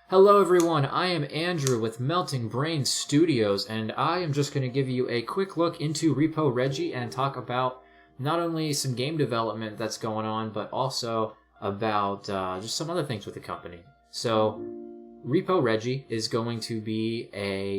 Hello everyone, I am Andrew with Melting Brain Studios, and I am just going to give you a quick look into Repoggie and talk about not only some game development that's going on, but also about just some other things with the company. So, Repoggie is going to be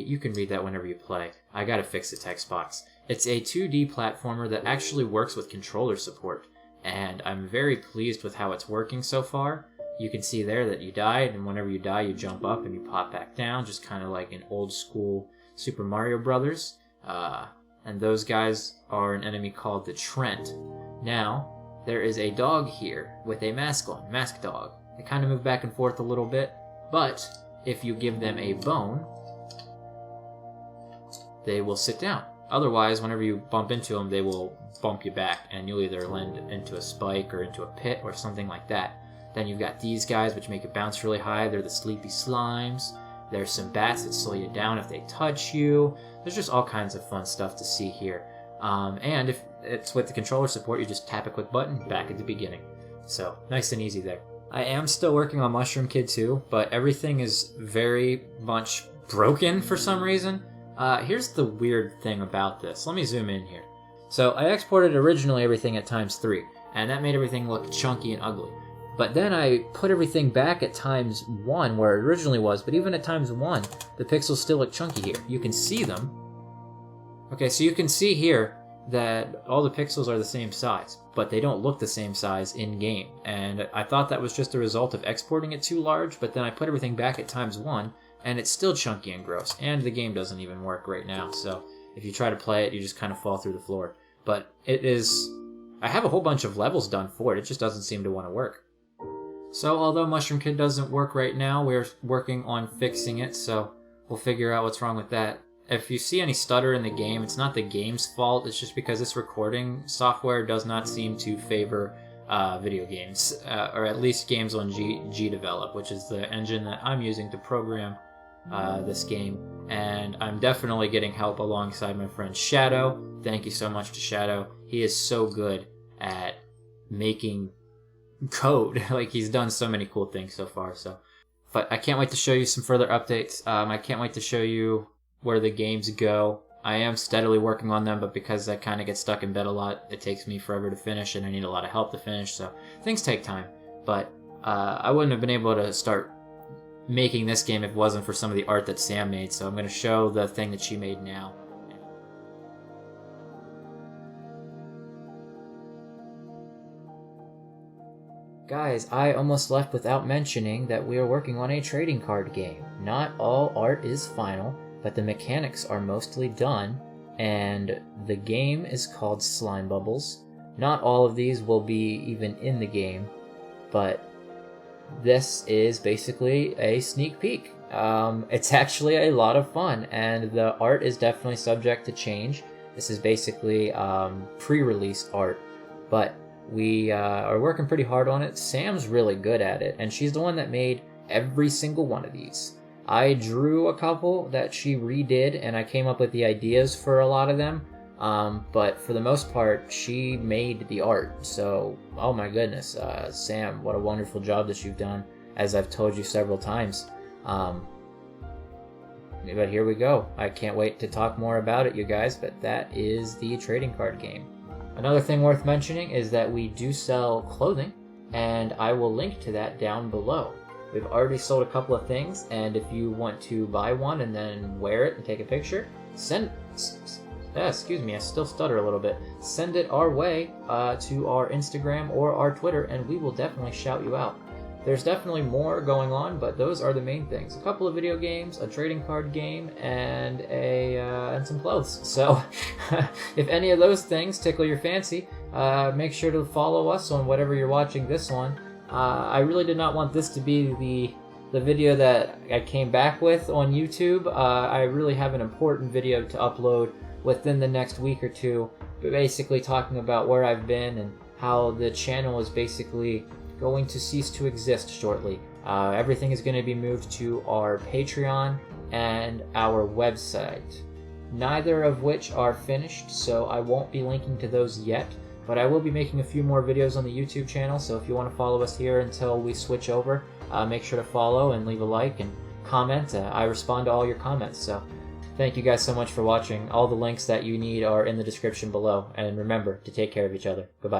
you can read that whenever you play. I gotta fix the text box. It's a 2D platformer that actually works with controller support, and I'm very pleased with how it's working so far. You can see there that you died, and whenever you die, you jump up and you pop back down, just kind of like in old school Super Mario Brothers. And those guys are an enemy called the Trent. Now, there is a dog here with a mask on, mask dog. They kind of move back and forth a little bit, but if you give them a bone, they will sit down. Otherwise, whenever you bump into them, they will bump you back, and you'll either land into a spike or into a pit or something like that. Then you've got these guys, which make it bounce really high. They're the sleepy slimes. There's some bats that slow you down if they touch you. There's just all kinds of fun stuff to see here. And if it's with the controller support, you just tap a quick button back at the beginning. So, nice and easy there. I am still working on Mushroom Kid 2, but everything is very much broken for some reason. Here's the weird thing about this. Let me zoom in here. So, I exported originally everything at ×3, and that made everything look chunky and ugly. But then I put everything back at ×1 where it originally was, but even at ×1, the pixels still look chunky here. You can see them. Okay, so you can see here that all the pixels are the same size, but they don't look the same size in-game. And I thought that was just a result of exporting it too large, but then I put everything back at ×1, and it's still chunky and gross, and the game doesn't even work right now. So if you try to play it, you just kind of fall through the floor. But it is... I have a whole bunch of levels done for it, it just doesn't seem to want to work. So, although Mushroom Kid doesn't work right now, we're working on fixing it, so we'll figure out what's wrong with that. If you see any stutter in the game, it's not the game's fault, it's just because this recording software does not seem to favor video games, or at least games on GDevelop, which is the engine that I'm using to program this game. And I'm definitely getting help alongside my friend Shadow. Thank you so much to Shadow. He is so good at making code. Like, he's done so many cool things so far. But I can't wait to show you some further updates. I can't wait to show you where the games go. I am steadily working on them, but because I kind of get stuck in bed a lot, it takes me forever to finish, and I need a lot of help to finish, so things take time. But I wouldn't have been able to start making this game if it wasn't for some of the art that Sam made, so I'm going to show the thing that she made now. Guys, I almost left without mentioning that we are working on a trading card game. Not all art is final, but the mechanics are mostly done, and the game is called Slime Bubbles. Not all of these will be even in the game, but this is basically a sneak peek. It's actually a lot of fun, and the art is definitely subject to change. This is basically pre-release art, but we are working pretty hard on it. Sam's really good at it, and she's the one that made every single one of these. I drew a couple that she redid, and I came up with the ideas for a lot of them, but for the most part, she made the art. So, oh my goodness, Sam, what a wonderful job that you've done, as I've told you several times. But here we go. I can't wait to talk more about it, you guys, but that is the trading card game. Another thing worth mentioning is that we do sell clothing, and I will link to that down below. We've already sold a couple of things, and if you want to buy one and then wear it and take a picture, excuse me, I still stutter a little bit. Send it our way to our Instagram or our Twitter, and we will definitely shout you out. There's definitely more going on, but those are the main things. A couple of video games, a trading card game, and and some clothes. So, if any of those things tickle your fancy, make sure to follow us on whatever you're watching this on. I really did not want this to be the video that I came back with on YouTube. I really have an important video to upload within the next week or two, basically talking about where I've been and how the channel is basically going to cease to exist shortly. Everything is going to be moved to our Patreon and our website, neither of which are finished, so I won't be linking to those yet. But I will be making a few more videos on the YouTube channel, so if you want to follow us here until we switch over, make sure to follow and leave a like and comment. I respond to all your comments, so thank you guys so much for watching. All the links that you need are in the description below, and remember to take care of each other. Goodbye.